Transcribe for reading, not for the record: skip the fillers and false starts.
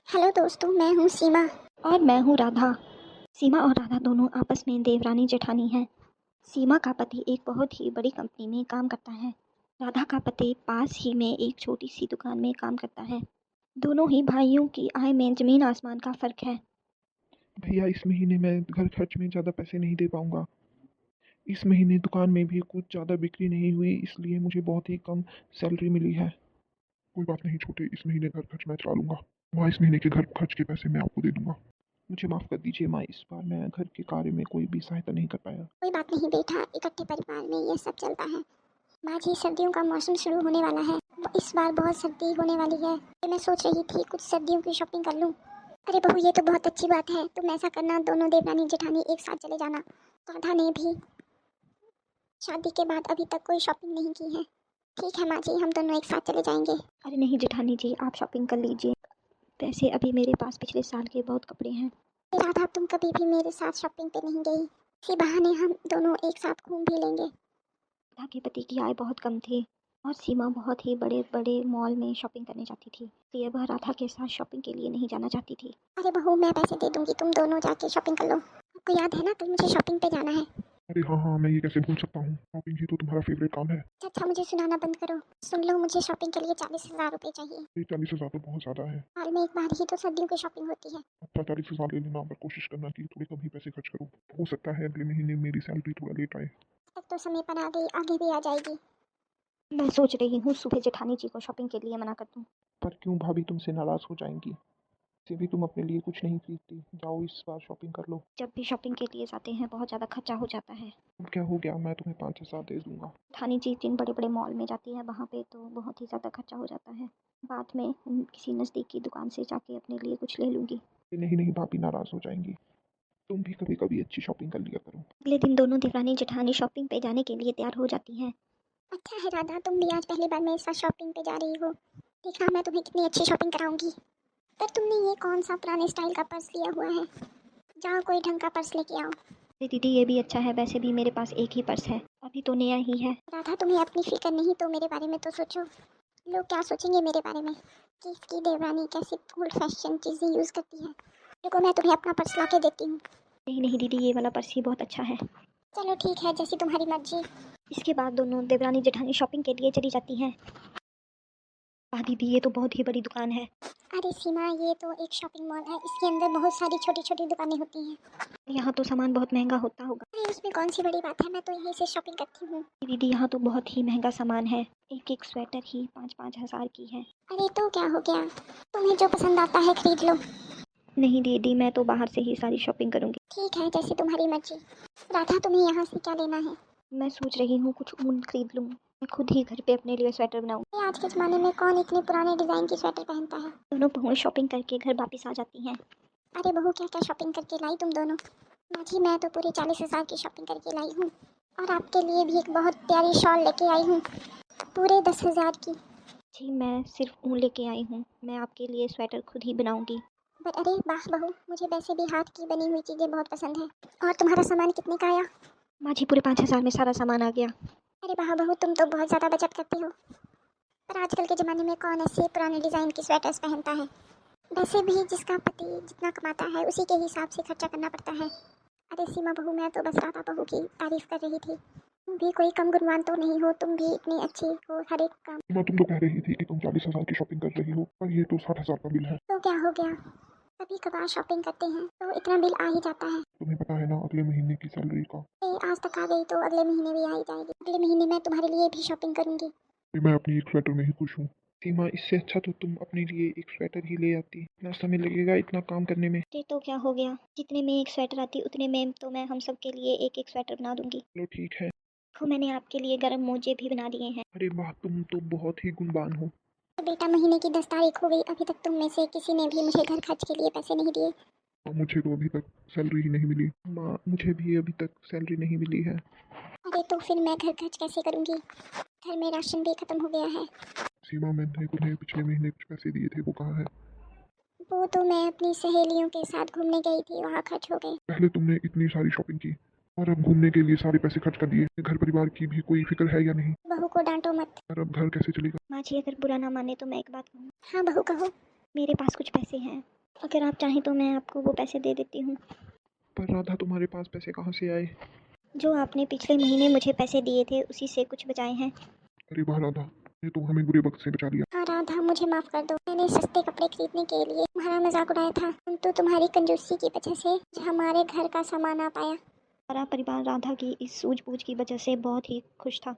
Hello दोस्तों, मैं हूँ सीमा। और मैं हूँ राधा। सीमा और राधा दोनों आपस में देवरानी जेठानी हैं। सीमा का पति एक बहुत ही बड़ी कंपनी में काम करता है। राधा का पति पास ही में एक छोटी सी दुकान में काम करता है। दोनों ही भाइयों की आय में ज़मीन आसमान का फ़र्क है। भैया, इस महीने मैं घर खर्च में ज़्यादा पैसे नहीं दे पाऊँगा। इस महीने दुकान में भी कुछ ज़्यादा बिक्री नहीं हुई, इसलिए मुझे बहुत ही कम सैलरी मिली है। कोई बात नहीं छोटे, इस महीने घर खर्च मैं चला लूँगा। माँ, इस महीने के घर खर्च के पैसे मैं आपको दे दूँगा। मुझे माफ़ कर दीजिए माँ, इस बार मैं घर के कार्य में कोई भी सहायता नहीं कर पाया। कोई बात नहीं बेटा, इकट्ठे परिवार में ये सब चलता है। माँ जी, सर्दियों का मौसम शुरू होने वाला है। इस बार बहुत सर्दी होने वाली है, तो मैं सोच रही थी कुछ सर्दियों की शॉपिंग कर लूँ। अरे बहू, ये तो बहुत अच्छी बात है। तुम ऐसा करना, दोनों देवरानी जेठानी एक साथ चले जाना। राधा ने भी शादी के बाद अभी तक कोई शॉपिंग नहीं की है। ठीक है माँ जी, हम दोनों एक साथ चले जाएंगे। अरे नहीं जेठानी जी, आप शॉपिंग कर लीजिए। वैसे अभी मेरे पास पिछले साल के बहुत कपड़े हैं। राधा, तुम कभी भी मेरे साथ शॉपिंग पे नहीं गई। इसी बहाने हम दोनों एक साथ घूम भी लेंगे। राधा के पति की आय बहुत कम थी और सीमा बहुत ही बड़े बड़े मॉल में शॉपिंग करने जाती थी, इसलिए वह राधा के साथ शॉपिंग के लिए नहीं जाना चाहती थी। अरे बहू, मैं पैसे दे दूंगी, तुम दोनों जाके शॉपिंग कर लो। आपको याद है ना, कल मुझे शॉपिंग पे जाना है। अरे हाँ हाँ, मैं ये कैसे भूल सकता हूँ। शॉपिंग ही तो तुम्हारा फेवरेट काम है। अच्छा, मुझे सुनाना बंद करो। सुन लो, मुझे शॉपिंग के लिए 40,000 रुपये चाहिए। ये 40,000 तो बहुत ज़्यादा है। साल में एक बार ही तो सर्दियों की शॉपिंग होती है। अच्छा, 40,000 ले लेना, पर कोशिश करना कि थोड़े कम ही पैसे खर्च करो। हो सकता है अगले महीने मेरी सैलरी थोड़ा लेट आए। तक तो समय पर आ गई, आगे भी आ जाएगी। मैं सोच रही हूँ सुबह जेठानी जी को शॉपिंग के लिए मना कर दूँ। पर क्यों भाभी तुमसे नाराज़ हो जाएंगी? से भी तुम अपने लिए कुछ नहीं खरीदती। जाओ इस बार शॉपिंग कर लो। जब भी शॉपिंग के लिए जाते हैं बहुत ज़्यादा खर्चा हो जाता है। अब क्या हो गया, मैं तुम्हें 5,000 दे दूंगा। जेठानी जी जिन बड़े बड़े मॉल में जाती है वहाँ पे तो बहुत ही ज़्यादा खर्चा हो जाता है। बाद में किसी नज़दीक की दुकान से जाके अपने लिए कुछ ले लूँगी। नहीं नहीं, भाभी नाराज़ हो जाएंगी। तुम भी कभी कभी अच्छी शॉपिंग कर लिया करो। अगले दिन दोनों देवरानी जेठानी शॉपिंग पे जाने के लिए तैयार हो जाती हैं। अच्छा है राधा, तुम भी आज पहली बार मेरे साथ शॉपिंग पे जा रही हो। देखना मैं तुम्हें कितनी अच्छी शॉपिंग कराऊंगी। पर तुमने ये कौन सा पुराने स्टाइल का पर्स लिया हुआ है? जाओ कोई ढंग का पर्स लेके आओ। अरे दीदी, ये भी अच्छा है, वैसे भी मेरे पास एक ही पर्स है, अभी तो नया ही है। राधा, तुम्हें अपनी फिक्र नहीं तो मेरे बारे में तो सोचो। लोग क्या सोचेंगे मेरे बारे में कि इसकी देवरानी कैसी ओल्ड फैशन चीज़ें यूज़ करती है। देखो, मैं तुम्हें अपना पर्स ला के देती हूँ। नहीं नहीं दीदी, ये वाला पर्स ही बहुत अच्छा है। चलो ठीक है, जैसी तुम्हारी मर्जी। इसके बाद दोनों देवरानी जेठानी शॉपिंग के लिए चली जाती हैं। वाह दीदी, ये तो बहुत ही बड़ी दुकान है। अरे सीमा, ये तो एक शॉपिंग मॉल है, इसके अंदर बहुत सारी छोटी छोटी दुकानें होती हैं। यहाँ तो सामान बहुत महंगा होता होगा। अरे उसमें कौन सी बड़ी बात है, मैं तो यहीं से शॉपिंग करती हूँ। दीदी, यहाँ तो बहुत ही महंगा सामान है, एक एक स्वेटर ही 5-5 हज़ार की है। अरे तो क्या हो गया, तुम्हें जो पसंद आता है खरीद लो। नहीं दीदी, मैं तो बाहर से ही सारी शॉपिंग करूँगी। ठीक है, जैसे तुम्हारी मर्जी। राधा, तुम्हें यहाँ से क्या लेना है? मैं सोच रही हूँ कुछ ऊन खरीद लूँ, मैं खुद ही घर पे अपने लिए स्वेटर बनाऊँ। ये आज के ज़माने में कौन इतने पुराने डिज़ाइन की स्वेटर पहनता है। दोनों बहुएं शॉपिंग करके घर वापस आ जाती हैं। अरे बहू, क्या क्या शॉपिंग करके लाई तुम दोनों? माझी, मैं तो पूरी 40,000 की शॉपिंग करके लाई हूँ। और आपके लिए भी एक बहुत प्यारी शॉल लेके आई हूँ, पूरे 10,000 की। जी, मैं सिर्फ ऊन लेके आई हूँ, मैं आपके लिए स्वेटर खुद ही बनाऊँगी। पर अरे वाह बहू, मुझे वैसे भी हाथ की बनी हुई चीज़ें बहुत पसंद है। और तुम्हारा सामान कितने का आया? माझी, पूरे 5 हज़ार में सारा सामान आ गया। अरे वाह बहू, तुम तो बहुत ज़्यादा बचत करती हो। पर आजकल के ज़माने में कौन ऐसे पुराने डिज़ाइन की स्वेटर्स पहनता है। वैसे भी जिसका पति जितना कमाता है उसी के हिसाब से खर्चा करना पड़ता है। अरे सीमा बहू, मैं तो बस राधा बहू की तारीफ कर रही थी। तुम भी कोई कम गुणवान तो नहीं हो, तुम भी इतनी अच्छी हो हर एक काम। माँ, तुम तो कह रही थी कि तुम 40,000 की शॉपिंग कर रही हो, पर ये तो 60,000 का बिल है। तो क्या हो गया, कभी कभार शॉपिंग करते हैं तो इतना बिल आ ही जाता है। तुम्हें पता है ना अगले महीने की सैलरी का। आज तक आ गई तो अगले महीने भी आ ही जाएगी। अगले महीने मैं तुम्हारे लिए भी शॉपिंग करूंगी। मैं अपनी एक स्वेटर में ही खुश हूँ। सीमा, इससे अच्छा तो तुम अपने लिए एक स्वेटर ही ले आती। इतना समय लगेगा इतना काम करने में। ये तो क्या हो गया, जितने में एक स्वेटर आती उतने में तो मैं हम सब के लिए एक एक स्वेटर बना दूंगी। चलो ठीक है। देखो, मैंने आपके लिए गर्म मोजे भी बना दिए हैं। अरे वाह, तुम तो बहुत ही गुणवान हो। तो बेटा, महीने की 10 तारीख हो गई, अभी तक तुम में से किसी ने भी मुझे घर खर्च के लिए पैसे नहीं दिए। मुझे तो अभी तक सैलरी ही नहीं मिली। माँ, मुझे भी अभी तक सैलरी नहीं मिली है। अरे तो फिर मैं घर खर्च कैसे करूंगी? घर में राशन भी खत्म हो गया है। सीमा, मैंने तुम्हें पिछले महीने कुछ पैसे दिए थे, वो कहाँ है? वो तो मैं अपनी सहेलियों के साथ घूमने गई थी, वहाँ खर्च हो गए। पहले तुमने इतनी सारी शॉपिंग की और अब घूमने के लिए सारे पैसे खर्च कर दिए। घर परिवार की भी कोई फिक्र है या नहीं? बहू को डांटो मत। और अब घर कैसे चलेगा? माँ जी, अगर बुरा ना माने तो मैं एक बात कहूँ। हाँ बहू, कहो। मेरे पास कुछ पैसे हैं, अगर आप चाहें तो मैं आपको वो पैसे दे देती हूँ पर राधा, तुम्हारे पास पैसे कहाँ से आए? जो आपने पिछले महीने मुझे पैसे दिए थे उसी से कुछ बचाए हैं। अरे वाह राधा, ये तो हमें बुरे वक्त से बचा लिया। हाँ राधा, मुझे माफ कर दो। मैंने सस्ते कपड़े खरीदने के लिए तुम्हारा मजाक उड़ाया था, तो तुम्हारी कंजूसी की वजह से हमारे घर का सामान आ पाया। सारा परिवार राधा की इस सूझबूझ की वजह से बहुत ही खुश था।